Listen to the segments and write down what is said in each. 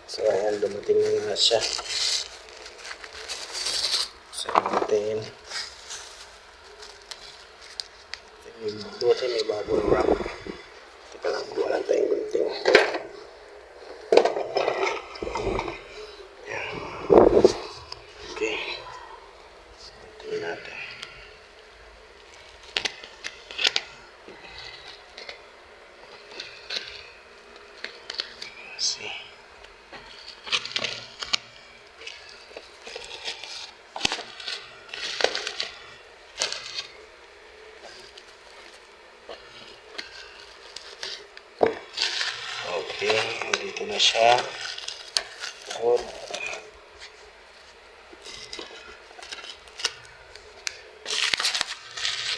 So ayan, dumating na siya. So natin. Buti may bubble wrap. Teka lang, kuha lang tayong gunting. Okay. Tingnan natin. Let's see. Okay, dito na siya. Good.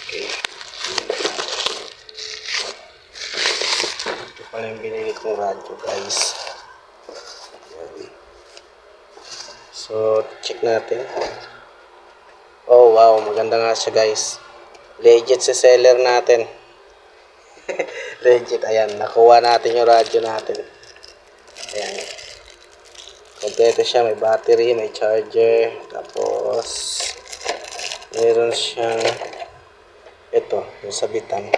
Okay. Ito pala yung binili kong radyo, guys. So, check natin. Oh, wow. Maganda nga siya, guys. Legit si seller natin. Legit. Ayan. Nakuha natin yung radyo natin. Ayan. Kompleto siya. May battery, may charger. Tapos, meron siyang ito, yung sabitan.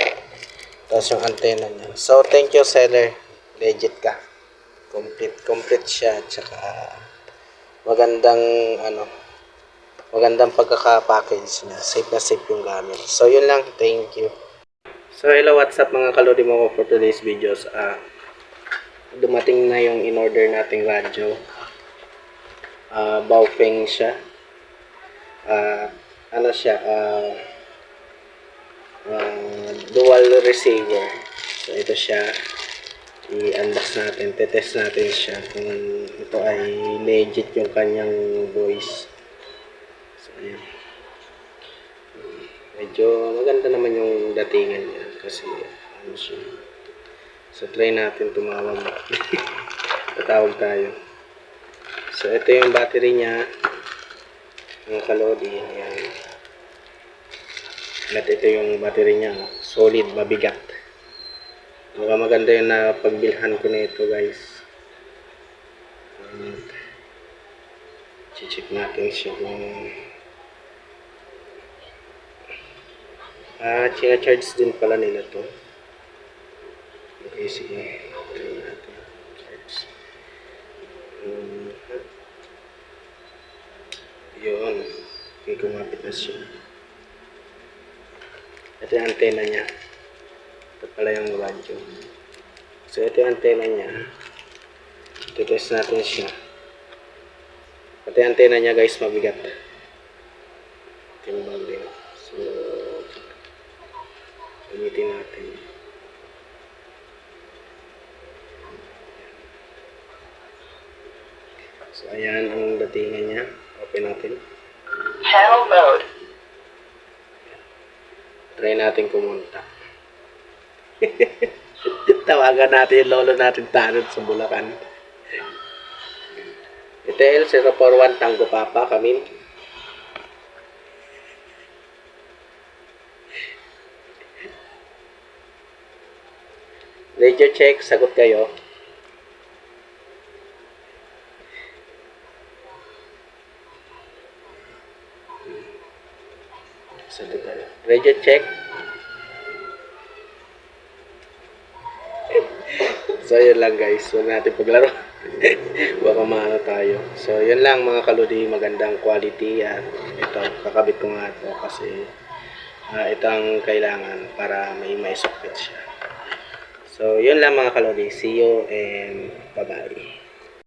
Tapos yung antenna niya. So, thank you, seller. Legit ka. Complete siya. Tsaka, magandang pagkaka-package niya. Safe na safe yung gamit. So, yun lang. Thank you. So, hello, what's up mga kalodi mo for today's videos. Dumating na yung in-order nating radyo. Baofeng siya. Dual receiver. So, ito siya. I-unbox natin. Tetest natin siya kung ito ay legit yung kanyang voice. So, ayan. Medyo maganda naman yung datingan niya kasi ano siya. So, try natin tumawag. Tatawag tayo. So, ito yung battery niya. Mga kalodi. Ayan. At ito yung battery niya. Solid, mabigat. Maganda yung napagbilhan ko na ito, guys. Check natin siya kung charge din pala nila to. Okay, sige. Try natin. Charge. Yun. Okay, kumapit na siya. Ito yung antena niya. Ito pala yung radyo. So, ito yung antena niya. Test natin siya. Ito yung antena niya, guys, mabigat. Timbang din. So, gamitin natin. So, ayan ang datingan niya. Open natin. Channel mode. Try natin kumunta. Tawagan natin yung lolo natin tanod sa Bulacan. Itel 041 Tango Papa kami. Radio check, sagot kayo. Sagot kayo. Radio check. So, yun lang, guys. Huwag natin paglaro. Baka maano tayo. So, yun lang mga kaludi. Magandang quality. At ito, kakabit ko nga ito kasi ito ang kailangan para may maisukit siya. So, yun lang mga kaludi. See you and bye-bye.